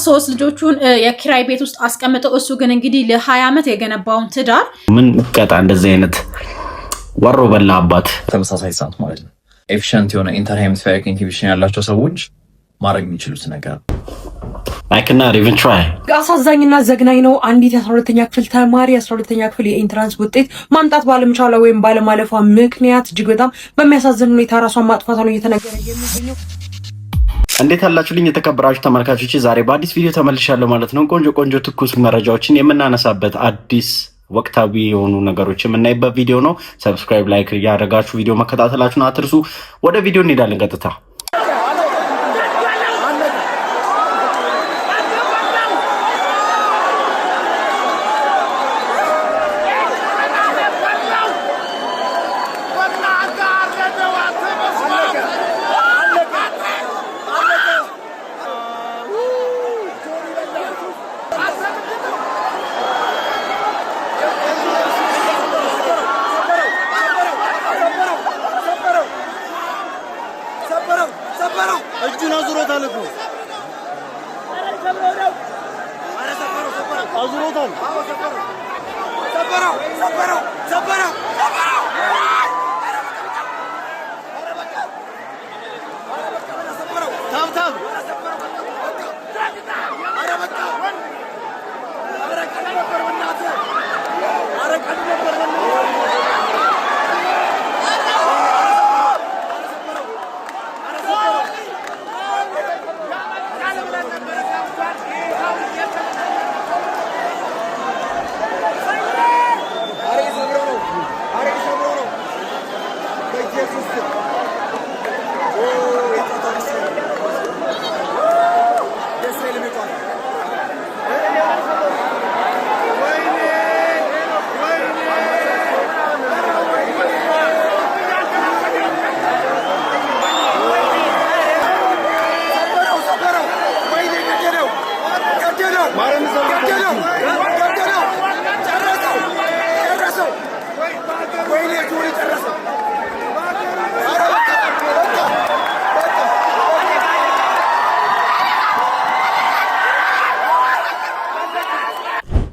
ሶስት ልጆቹን የኪራይ ቤት ውስጥ አስቀምጠው እሱ ግን እንግዲህ ለ20 ዓመት የገነባውን ትዳር ምን ቀጣ እንደዚህ አይነት ወሮ በላ አባት ተመሳሳይ ሰዓት ማለት ነው። ኤፊሽንት የሆነ ኢንተርሄሚስፌሪክ ኢንሂቢሽን ያላቸው ሰዎች ማድረግ የሚችሉት ነገር ላይክና ሪቨን ትራይ አሳዛኝና ዘግናኝ ነው። አንዲት የ12ኛ ክፍል ተማሪ 12ኛ ክፍል የኢንትራንስ ውጤት ማምጣት ባለመቻሏ ወይም ባለማለፏ ምክንያት እጅግ በጣም በሚያሳዝን ሁኔታ ራሷን ማጥፋቷ ነው እየተነገረ የሚገኘው። እንዴት አላችሁልኝ የተከበራችሁ ተመልካቾች፣ ዛሬ በአዲስ ቪዲዮ ተመልሻለሁ ማለት ነው። ቆንጆ ትኩስ መረጃዎችን የምናነሳበት አዲስ ወቅታዊ የሆኑ ነገሮች የምናይበት ቪዲዮ ነው። ሰብስክራይብ፣ ላይክ ያደረጋችሁ ቪዲዮ መከታተላችሁን አትርሱ። ወደ ቪዲዮ እንሄዳለን ቀጥታ። እጁን አዙሮታል እኮ አዙሮታል። ሰበረው ታብታብ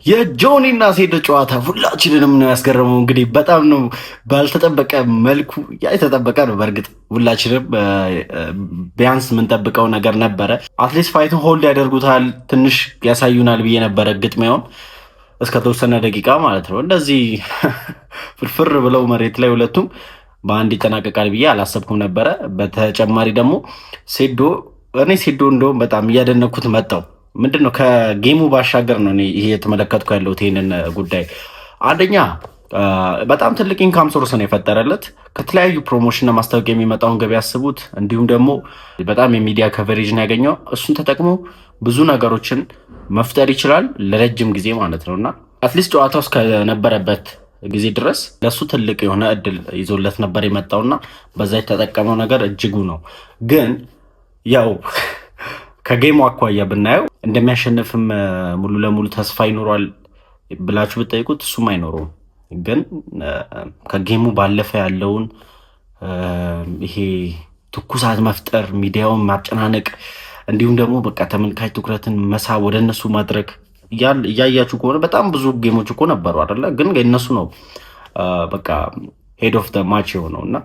የጆኒና ሴዶ ጨዋታ ሁላችንንም ነው ያስገረመው። እንግዲህ በጣም ነው ባልተጠበቀ መልኩ የተጠበቀ ነው። በእርግጥ ሁላችንም ቢያንስ የምንጠብቀው ነገር ነበረ። አትሊስት ፋይቱን ሆልድ ያደርጉታል፣ ትንሽ ያሳዩናል ብዬ ነበረ ግጥሚያውን እስከ ተወሰነ ደቂቃ ማለት ነው። እንደዚህ ፍርፍር ብለው መሬት ላይ ሁለቱም በአንድ ይጠናቀቃል ብዬ አላሰብኩም ነበረ። በተጨማሪ ደግሞ ሴዶ እንደውም በጣም እያደነኩት መጣው። ምንድነው ከጌሙ ባሻገር ነው ይሄ የተመለከትኩ ያለሁት ይሄንን ጉዳይ። አንደኛ በጣም ትልቅ ኢንካም ሶርስ ነው የፈጠረለት። ከተለያዩ ፕሮሞሽንና ማስታወቂያ የሚመጣውን ገቢ ያስቡት። እንዲሁም ደግሞ በጣም የሚዲያ ከቨሬጅ ነው ያገኘው። እሱን ተጠቅሞ ብዙ ነገሮችን መፍጠር ይችላል ለረጅም ጊዜ ማለት ነውና አትሊስት ጨዋታው እስከነበረበት ጊዜ ድረስ ለሱ ትልቅ የሆነ እድል ይዞለት ነበር የመጣውና በዛ የተጠቀመው ነገር እጅጉ ነው። ግን ያው ከጌሙ አኳያ ብናየው እንደሚያሸንፍም ሙሉ ለሙሉ ተስፋ ይኖራል ብላችሁ ብትጠይቁት እሱም አይኖረውም። ግን ከጌሙ ባለፈ ያለውን ይሄ ትኩሳት መፍጠር፣ ሚዲያውን ማጨናነቅ፣ እንዲሁም ደግሞ በቃ ተመልካች ትኩረትን መሳብ፣ ወደ እነሱ ማድረግ እያያችሁ ከሆነ በጣም ብዙ ጌሞች እኮ ነበሩ አይደለ? ግን እነሱ ነው በቃ ሄድ ኦፍ ደ ማች የሆነውና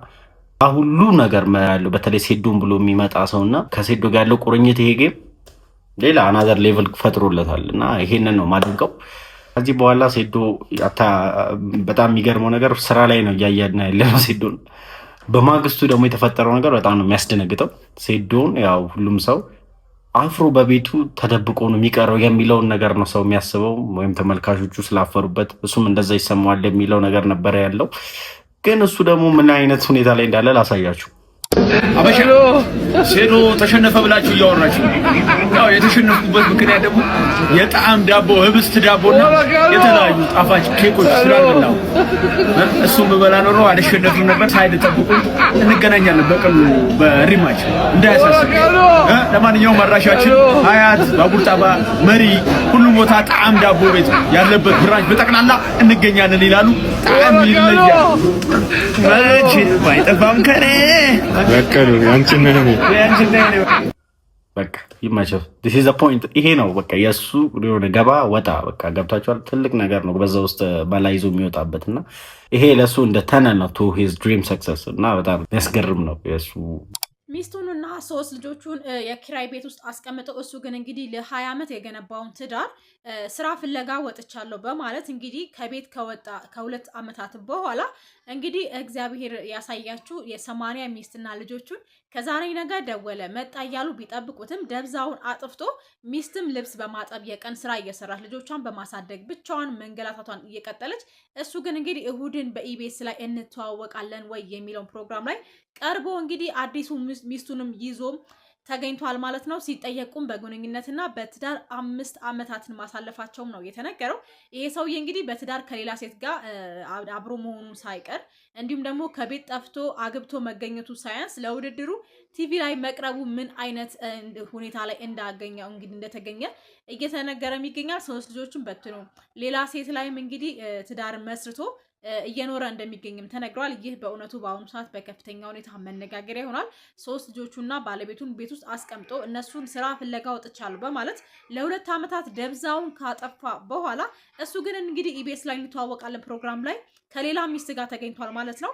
ሁሉ ነገር ያለው በተለይ ሴዶን ብሎ የሚመጣ ሰውና ከሴዶ ጋር ያለው ቁርኝት ይሄ ጌም ሌላ አናዘር ሌቭል ፈጥሮለታል እና ይሄንን ነው ማድንቀው። ከዚህ በኋላ ሴዶ በጣም የሚገርመው ነገር ስራ ላይ ነው እያያድና ያለነው ሴዶን። በማግስቱ ደግሞ የተፈጠረው ነገር በጣም ነው የሚያስደነግጠው። ሴዶን ያው ሁሉም ሰው አፍሮ በቤቱ ተደብቆ ነው የሚቀረው የሚለውን ነገር ነው ሰው የሚያስበው፣ ወይም ተመልካቾቹ ስላፈሩበት እሱም እንደዛ ይሰማዋል የሚለው ነገር ነበረ ያለው። ግን እሱ ደግሞ ምን አይነት ሁኔታ ላይ እንዳለ ላሳያችሁ። አበሽሎ ሴዶ ተሸነፈ ብላችሁ እያወራችሁ ያው የተሸነፉበት ምክንያት ደግሞ የጣዕም ዳቦ ህብስት ዳቦና የተለያዩ ጣፋጭ ኬኮች ስላልበላው እሱ በበላ ኖሮ አልሸነፍም ነበር። ሳይድ ጠብቁ፣ እንገናኛለን በቀሉ በሪማች እንዳያሳስብ። ለማንኛውም አድራሻችን ሀያት ባቡር ጣባ መሪ ሁሉም ቦታ ጣዕም ዳቦ ቤት ያለበት ብራንች በጠቅላላ እንገኛለን ይላሉ። ጣዕም ይለያል ማለት ባይጠፋም ከኔ በቀሉ ያንቺ ነህ በቃ ይመቸው። this is the point ይሄ ነው በቃ የሱ የሆነ ገባ ወጣ በቃ ገብታችኋል። ትልቅ ነገር ነው በዛ ውስጥ በላይዞ የሚወጣበት እና ይሄ ለሱ እንደ ተነል ነው to his dream success እና በጣም ያስገርም ነው የሱ ሚስቱንና 3 ልጆቹን የኪራይ ቤት ውስጥ አስቀምጠው እሱ ግን እንግዲህ ለ20 ዓመት የገነባውን ትዳር ስራ ፍለጋ ወጥቻለሁ በማለት እንግዲህ ከቤት ከወጣ ከ2 ዓመታት በኋላ እንግዲህ እግዚአብሔር ያሳያችሁ የ80 ሚስትና ልጆቹን ከዛሬ ነገ ደወለ መጣ እያሉ ቢጠብቁትም ደብዛውን አጥፍቶ ሚስትም ልብስ በማጠብ የቀን ስራ እየሰራች ልጆቿን በማሳደግ ብቻዋን መንገላታቷን እየቀጠለች እሱ ግን እንግዲህ እሁድን በኢቢኤስ ላይ እንተዋወቃለን ወይ የሚለውን ፕሮግራም ላይ ቀርቦ እንግዲህ አዲሱ ሚስቱንም ይዞ ተገኝቷል ማለት ነው። ሲጠየቁም በግንኙነትና በትዳር 5 ዓመታትን ማሳለፋቸውም ነው የተነገረው። ይሄ ሰውዬ እንግዲህ በትዳር ከሌላ ሴት ጋር አብሮ መሆኑ ሳይቀር እንዲሁም ደግሞ ከቤት ጠፍቶ አግብቶ መገኘቱ ሳያንስ ለውድድሩ ቲቪ ላይ መቅረቡ ምን አይነት ሁኔታ ላይ እንዳገኘው እንግዲህ እንደተገኘ እየተነገረም ይገኛል። 3 ልጆችን በትኖ ሌላ ሴት ላይም እንግዲህ ትዳር መስርቶ እየኖረ እንደሚገኝም ተነግሯል። ይህ በእውነቱ በአሁኑ ሰዓት በከፍተኛ ሁኔታ መነጋገሪያ ይሆናል። 3 ልጆቹና ባለቤቱን ቤት ውስጥ አስቀምጦ እነሱን ስራ ፍለጋ ወጥቻለሁ በማለት ለ2 ዓመታት ደብዛውን ካጠፋ በኋላ እሱ ግን እንግዲህ ኢቢኤስ ላይ እንተዋወቃለን ፕሮግራም ላይ ከሌላ ሚስት ጋር ተገኝቷል ማለት ነው።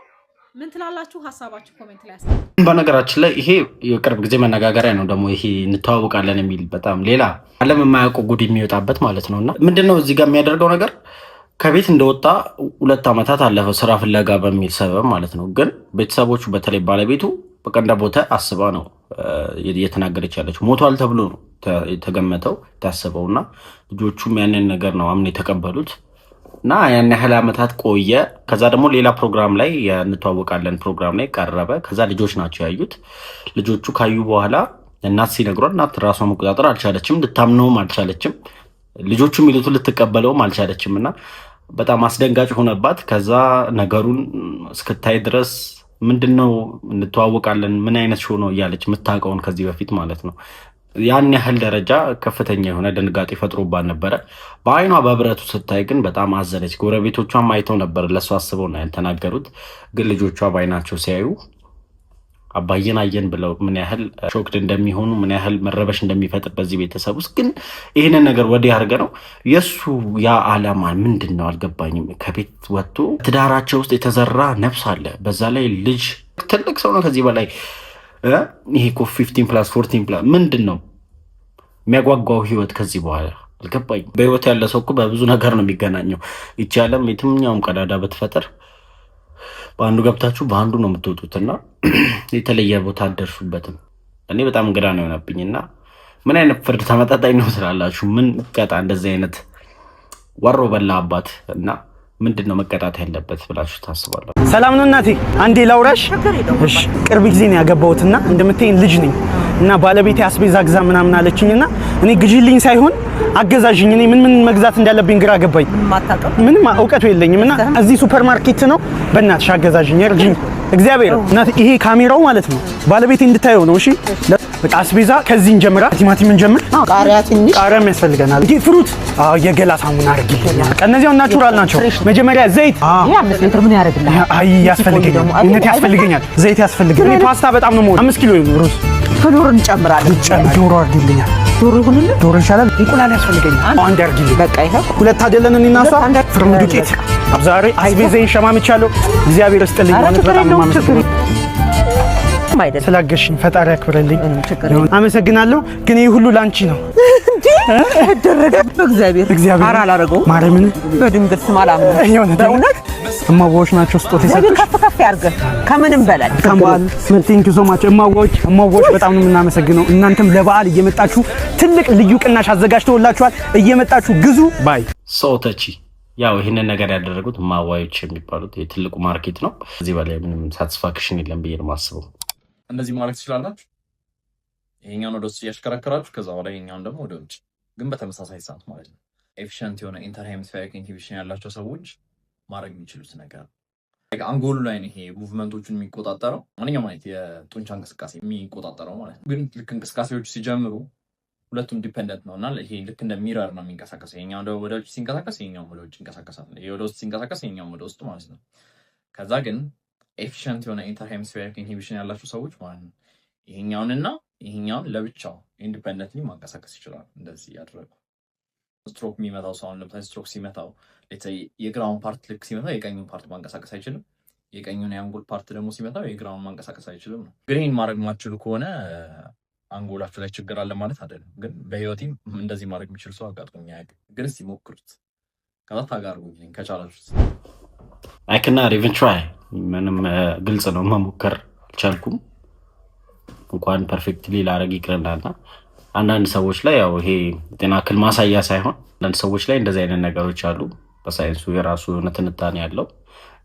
ምን ትላላችሁ? ሀሳባችሁ ኮሜንት ላይ አስቀምጡ። በነገራችን ላይ ይሄ የቅርብ ጊዜ መነጋገሪያ ነው። ደግሞ ይሄ እንተዋወቃለን የሚል በጣም ሌላ ዓለም የማያውቀው ጉድ የሚወጣበት ማለት ነውና ምንድነው እዚህ ጋር የሚያደርገው ነገር ከቤት እንደወጣ 2 ዓመታት አለፈው ስራ ፍለጋ በሚል ሰበብ ማለት ነው። ግን ቤተሰቦቹ በተለይ ባለቤቱ በቃ እንደ ቦታ አስባ ነው እየተናገረች ያለችው። ሞቷል ተብሎ ነው የተገመተው ታስበውና ልጆቹም ያንን ነገር ነው አምነው የተቀበሉት እና ያን ያህል ዓመታት ቆየ። ከዛ ደግሞ ሌላ ፕሮግራም ላይ እንተዋወቃለን ፕሮግራም ላይ ቀረበ። ከዛ ልጆች ናቸው ያዩት። ልጆቹ ካዩ በኋላ እናት ሲነግሯት እናት ራሷን መቆጣጠር አልቻለችም፣ ልታምነውም አልቻለችም፣ ልጆቹ የሚሉትን ልትቀበለውም አልቻለችም እና በጣም አስደንጋጭ ሆነባት። ከዛ ነገሩን እስክታይ ድረስ ምንድነው እንተዋወቃለን ምን አይነት ሾው ነው እያለች የምታውቀውን ከዚህ በፊት ማለት ነው ያን ያህል ደረጃ ከፍተኛ የሆነ ድንጋጤ ፈጥሮባት ነበረ። በአይኗ በብረቱ ስታይ ግን በጣም አዘነች። ጎረቤቶቿም አይተው ነበር ለእሱ አስበው ነው ያልተናገሩት። ግን ልጆቿ በአይናቸው ሲያዩ አባዬን አየን ብለው ምን ያህል ሾክድ እንደሚሆኑ ምን ያህል መረበሽ እንደሚፈጥር በዚህ ቤተሰብ ውስጥ ግን ይህንን ነገር ወዲህ አድርገ ነው የእሱ ያ ዓላማ ምንድን ነው አልገባኝም። ከቤት ወጥቶ ትዳራቸው ውስጥ የተዘራ ነፍስ አለ። በዛ ላይ ልጅ ትልቅ ሰው ነው ከዚህ በላይ ይሄ እኮ 15+14+ ምንድን ነው የሚያጓጓው ህይወት ከዚህ በኋላ አልገባኝም። በህይወት ያለ ሰው እኮ በብዙ ነገር ነው የሚገናኘው። ይቺ ዓለም የትኛውም ቀዳዳ ብትፈጠር በአንዱ ገብታችሁ በአንዱ ነው የምትወጡትና የተለየ ቦታ አደርሱበትም። እኔ በጣም እንግዳ ነው የሆነብኝና ምን አይነት ፍርድ ተመጣጣኝ ነው ስላላችሁ ምን ቀጣ እንደዚህ አይነት ወሮ በላ አባት እና ምንድነው መቀጣት ያለበት ብላችሁ ታስባላችሁ? ሰላም ነው እናቴ፣ አንዴ ላውራሽ። እሺ፣ ቅርብ ጊዜ ነው ያገባሁትና እንደምትይኝ ልጅ ነኝ እና ባለቤቴ አስቤዛ ግዛ ምናምን አለችኝና እኔ ግዢልኝ ሳይሆን አገዛዥኝ። እኔ ምን መግዛት እንዳለብኝ ግራ ገባኝ። ምንም እውቀቱ የለኝምና እዚህ ሱፐርማርኬት ነው በእናትሽ አገዛዥኝ፣ እርጅኝ እግዚአብሔር። እናቴ ይሄ ካሜራው ማለት ነው ባለቤቴ እንድታየው ነው። እሺ በቃ አስቤዛ ከዚህ እንጀምራ። ቲማቲም እንጀምር። ቃሪያ ትንሽ ቃሪያም ያስፈልገናል። ይሄ ፍሩት የገላ ሳሙና አድርጊልኝ። እነዚያው ናቹራል ናቸው። መጀመሪያ ዘይት ይሄ 5 ሊትር ምን ያደርግልኝ? አይ ያስፈልገኛል፣ እውነት ያስፈልገኛል፣ ዘይት ያስፈልገኛል። እኔ ፓስታ በጣም ነው የምወደው። 5 ኪሎ ሩዝ ዶሮ እንጨምራለን። ዶሮ አድርጊልኛል። ዶሮ ይሁንልህ። ዶሮ ይሻላል። እንቁላል ያስፈልገኛል። አንድ አድርጊልኝ። በቃ ይሄ ሁለት አይደለን እኔና እሷ። ፍርም ዱቄት ዛሬ አይቤዘኝ ሸማምቻለሁ። እግዚአብሔር ይስጥልኝ። በጣም ነው የማመሰግነው ስላገሽኝ። ፈጣሪ ያክብርልኝ። አመሰግናለሁ። ግን ይሄ ሁሉ ላንቺ ነው እንዴ? ተደረገ እግዚአብሔር አላረገው ማርያምን በድንግል ስም አላምንም። በእውነት እማዋዎች ናቸው ስጦታ የሰጡሽ። ከፍ ያርገን ከምንም በላይ ከማል ቴንክ ዩ ሶ ማች እማዋዎች በጣም ነው የምናመሰግነው። እናንተም ለበዓል እየመጣችሁ ትልቅ ልዩ ቅናሽ አዘጋጅተውላችኋል። እየመጣችሁ ግዙ ባይ ሶተቺ ያው ይሄንን ነገር ያደረጉት እማዋዎች የሚባሉት የትልቁ ማርኬት ነው። እዚህ በላይ ምንም ሳቲስፋክሽን የለም ብዬ ነው የማስበው። እንደዚህ ማለት ትችላላችሁ። ይሄኛውን ወደ ውስጥ እያሽከረከራችሁ ከዛ በኋላ ይሄኛውን ደግሞ ወደ ውጭ፣ ግን በተመሳሳይ ሰዓት ማለት ነው። ኤፊሽንት የሆነ ኢንተርሄሚስፌሪክ ኢንሂቢሽን ያላቸው ሰዎች ማድረግ የሚችሉት ነገር አንጎሉ ላይ ነው። ይሄ ሙቭመንቶቹን የሚቆጣጠረው ማንኛውም አይነት የጡንቻ እንቅስቃሴ የሚቆጣጠረው ማለት ነው። ግን ልክ እንቅስቃሴዎቹ ሲጀምሩ ሁለቱም ዲፔንደንት ነው እና ይሄ ልክ እንደ ሚረር ነው የሚንቀሳቀሰው። ይሄኛው ወደ ውጭ ሲንቀሳቀስ ይሄኛው ወደ ውጭ ይንቀሳቀሳል። ይሄ ወደ ውስጥ ሲንቀሳቀስ ይሄኛው ወደ ውስጥ ማለት ነው። ከዛ ግን ኤፊሽንት የሆነ ኢንተርሄሚስፌሪክ ኢንሂቢሽን ያላቸው ሰዎች ማለት ነው ይሄኛውንና ይሄኛውን ለብቻው ኢንዲፔንደንትሊ ማንቀሳቀስ ይችላል። እንደዚህ ያደረገው ስትሮክ የሚመታው ሰው ለምሳሌ ስትሮክ ሲመታው የግራውን ፓርት ልክ ሲመታው የቀኙን ፓርት ማንቀሳቀስ አይችልም። የቀኙን የአንጎል ፓርት ደግሞ ሲመታው የግራውን ማንቀሳቀስ አይችልም ነው። ግን ይህን ማድረግ ማችሉ ከሆነ አንጎላችሁ ላይ ችግር አለ ማለት አይደለም። ግን በህይወቴም እንደዚህ ማድረግ የሚችል ሰው አጋጥሞኝ አያውቅም። ግን እስቲ ሞክሩት፣ ከዛ ታጋርጉኝ ከቻላችሁት። አይ ካንት ኢቭን ትራይ። ምንም ግልጽ ነው፣ መሞከር አልቻልኩም። እንኳን ፐርፌክትሊ ላረግ ይቅርናና አንዳንድ ሰዎች ላይ ያው ይሄ ጤና እክል ማሳያ ሳይሆን አንዳንድ ሰዎች ላይ እንደዚህ አይነት ነገሮች አሉ። በሳይንሱ የራሱ የሆነ ትንታኔ ያለው።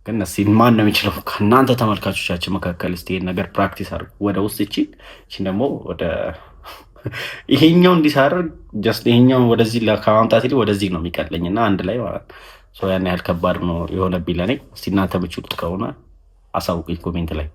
ግን እስቲ ማን ነው የሚችለው ከእናንተ ተመልካቾቻችን መካከል እስቲ ይሄን ነገር ፕራክቲስ አድርጉ። ወደ ውስጥ እቺን ደግሞ ወደ ይሄኛው እንዲሳደርግ ጀስት ይሄኛው ወደዚህ ከማምጣት ይልቅ ወደዚህ ነው የሚቀለኝና አንድ ላይ ማለት ነው። ያን ያህል ከባድ ነው የሆነብኝ ለኔ። እስቲ እናንተ የምትችሉት ከሆነ አሳውቁኝ ኮሜንት ላይ።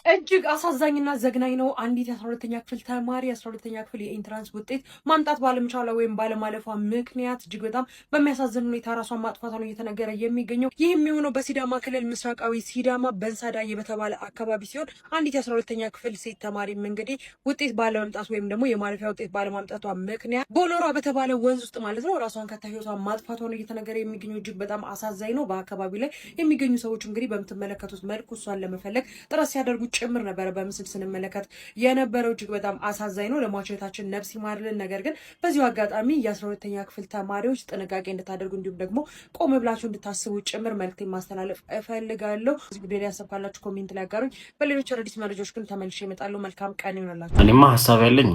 እጅግ አሳዛኝና ዘግናኝ ነው። አንዲት የ12ኛ ክፍል ተማሪ የ12ኛ ክፍል የኢንትራንስ ውጤት ማምጣት ባለመቻሏ ወይም ባለማለፏ ምክንያት እጅግ በጣም በሚያሳዝን ሁኔታ ራሷን ማጥፋቷ ነው እየተነገረ የሚገኘው። ይህ የሚሆነው በሲዳማ ክልል ምስራቃዊ ሲዳማ በንሳዳዬ በተባለ አካባቢ ሲሆን አንዲት የ12ኛ ክፍል ሴት ተማሪም እንግዲህ ውጤት ባለመምጣት ወይም ደግሞ የማለፊያ ውጤት ባለማምጣቷ ምክንያት ቦሎሯ በተባለ ወንዝ ውስጥ ማለት ነው ራሷን ከታህይወቷ ማጥፋቷ ነው እየተነገረ የሚገኘው። እጅግ በጣም አሳዛኝ ነው። በአካባቢው ላይ የሚገኙ ሰዎች እንግዲህ በምትመለከቱት መልኩ እሷን ለመፈለግ ጥረት ሲያደርጉ ጭምር ነበረ በምስል ስንመለከት የነበረው። እጅግ በጣም አሳዛኝ ነው። ለሟቾታችን ነፍስ ይማርልን። ነገር ግን በዚሁ አጋጣሚ የ12ኛ ክፍል ተማሪዎች ጥንቃቄ እንድታደርጉ እንዲሁም ደግሞ ቆም ብላችሁ እንድታስቡ ጭምር መልዕክቴን ማስተላለፍ እፈልጋለሁ። እዚህ ቪዲዮ ላይ ያሰብካላችሁ ኮሜንት ላይ አጋሩኝ። በሌሎች አዳዲስ መረጃዎች ግን ተመልሼ እመጣለሁ። መልካም ቀን ይሆንላችሁ። እኔማ ሀሳብ ያለኝ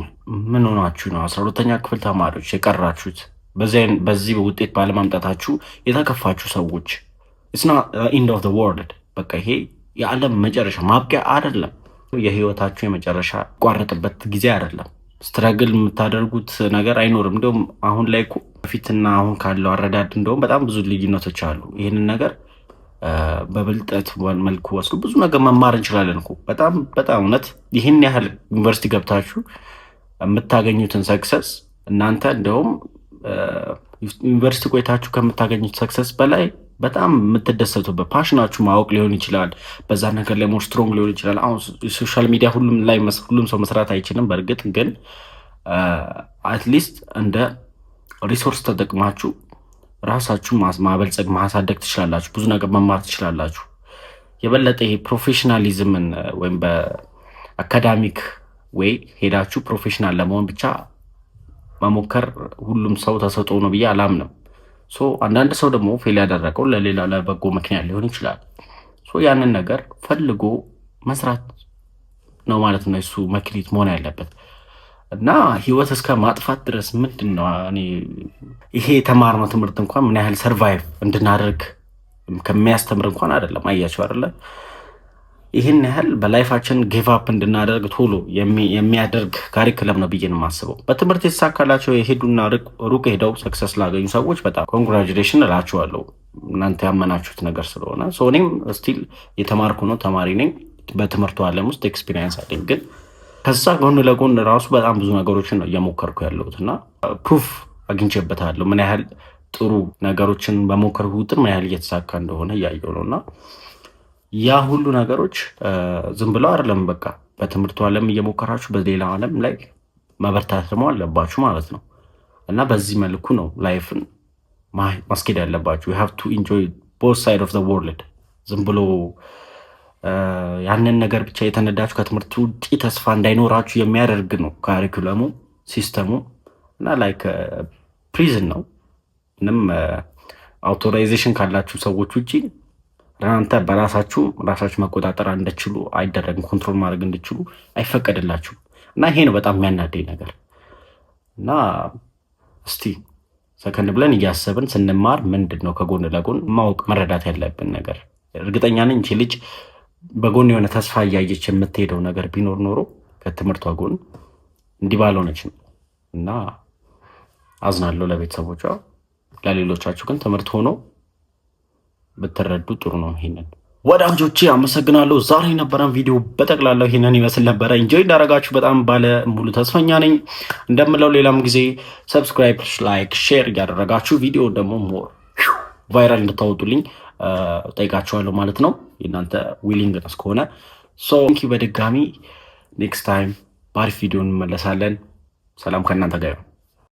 ምን ሆናችሁ ነው 12ኛ ክፍል ተማሪዎች የቀራችሁት? በዚህ ውጤት ባለማምጣታችሁ የተከፋችሁ ሰዎች it's not end of the world። በቃ ይሄ የዓለም መጨረሻ ማብቂያ አይደለም። የህይወታችሁ የመጨረሻ ቋረጥበት ጊዜ አይደለም። ስትራግል የምታደርጉት ነገር አይኖርም። እንደውም አሁን ላይ እኮ በፊትና አሁን ካለው አረዳድ እንደውም በጣም ብዙ ልዩነቶች አሉ። ይህንን ነገር በብልጠት መልኩ ወስዶ ብዙ ነገር መማር እንችላለን እኮ በጣም በጣም እውነት። ይህን ያህል ዩኒቨርሲቲ ገብታችሁ የምታገኙትን ሰክሰስ እናንተ እንደውም ዩኒቨርሲቲ ቆይታችሁ ከምታገኙት ሰክሰስ በላይ በጣም የምትደሰቱበት ፓሽናችሁ ማወቅ ሊሆን ይችላል። በዛ ነገር ላይ ሞር ስትሮንግ ሊሆን ይችላል። አሁን ሶሻል ሚዲያ ሁሉም ሰው መስራት አይችልም። በእርግጥ ግን አትሊስት እንደ ሪሶርስ ተጠቅማችሁ ራሳችሁ ማበልጸግ ማሳደግ ትችላላችሁ። ብዙ ነገር መማር ትችላላችሁ። የበለጠ ይሄ ፕሮፌሽናሊዝምን ወይም በአካዳሚክ ወይ ሄዳችሁ ፕሮፌሽናል ለመሆን ብቻ መሞከር ሁሉም ሰው ተሰጥኦ ነው ብዬ አላምንም። አንዳንድ ሰው ደግሞ ፌል ያደረገው ለሌላ ለበጎ ምክንያት ሊሆን ይችላል። ያንን ነገር ፈልጎ መስራት ነው ማለት ነው እሱ መክሊት መሆን ያለበት እና ህይወት እስከ ማጥፋት ድረስ ምንድን ነው ይሄ የተማርነው ትምህርት እንኳን ምን ያህል ሰርቫይቭ እንድናደርግ ከሚያስተምር እንኳን አይደለም። አያችሁ አይደለ? ይህን ያህል በላይፋችን ጊቭ አፕ እንድናደርግ ቶሎ የሚያደርግ ካሪክለም ነው ብዬ ነው የማስበው። በትምህርት የተሳካላቸው የሄዱና ሩቅ ሄደው ሰክሰስ ላገኙ ሰዎች በጣም ኮንግራጁሌሽን እላችኋለሁ። እናንተ ያመናችሁት ነገር ስለሆነ እኔም ስቲል የተማርኩ ነው፣ ተማሪ ነኝ። በትምህርቱ ዓለም ውስጥ ኤክስፒሪየንስ አለኝ። ግን ከዛ ጎን ለጎን ራሱ በጣም ብዙ ነገሮችን ነው እየሞከርኩ ያለሁት እና ፕሩፍ አግኝቼበታለሁ። ምን ያህል ጥሩ ነገሮችን በሞከርኩ ቁጥር ምን ያህል እየተሳካ እንደሆነ እያየሁ ነው እና ያ ሁሉ ነገሮች ዝም ብለው አይደለም። በቃ በትምህርቱ ዓለም እየሞከራችሁ በሌላ ዓለም ላይ መበርታት ደግሞ አለባችሁ ማለት ነው እና በዚህ መልኩ ነው ላይፍን ማስኬድ ያለባችሁ። you have to enjoy both side of the world። ዝም ብሎ ያንን ነገር ብቻ የተነዳችሁ ከትምህርቱ ውጪ ተስፋ እንዳይኖራችሁ የሚያደርግ ነው ካሪኩለሙ ሲስተሙ እና ላይክ ፕሪዝን ነው። ምንም አውቶራይዜሽን ካላችሁ ሰዎች ውጪ እናንተ በራሳችሁ መቆጣጠር እንድትችሉ አይደረግም። ኮንትሮል ማድረግ እንድትችሉ አይፈቀድላችሁም እና ይሄ ነው በጣም የሚያናደኝ ነገር እና እስቲ ሰከንድ ብለን እያሰብን ስንማር ምንድን ነው ከጎን ለጎን ማወቅ መረዳት ያለብን ነገር። እርግጠኛ ነኝ እንቺ ልጅ በጎን የሆነ ተስፋ እያየች የምትሄደው ነገር ቢኖር ኖሮ ከትምህርቷ ጎን እንዲህ ባልሆነች እና አዝናለሁ ለቤተሰቦቿ። ለሌሎቻችሁ ግን ትምህርት ሆኖ ብትረዱ ጥሩ ነው። ይሄንን ወዳጆቼ አመሰግናለሁ። ዛሬ የነበረን ቪዲዮ በጠቅላላው ይሄንን ይመስል ነበረ። ኢንጆይ እንዳደረጋችሁ በጣም ባለ ሙሉ ተስፈኛ ነኝ። እንደምለው ሌላም ጊዜ ሰብስክራይብ፣ ላይክ፣ ሼር እያደረጋችሁ ቪዲዮ ደግሞ ሞር ቫይራል እንድታወጡልኝ ጠይቃችኋለሁ ማለት ነው። የእናንተ ዊሊንግነስ ከሆነ ሶ በድጋሚ ኔክስት ታይም በአሪፍ ቪዲዮ እንመለሳለን። ሰላም ከእናንተ ጋር ይሁን።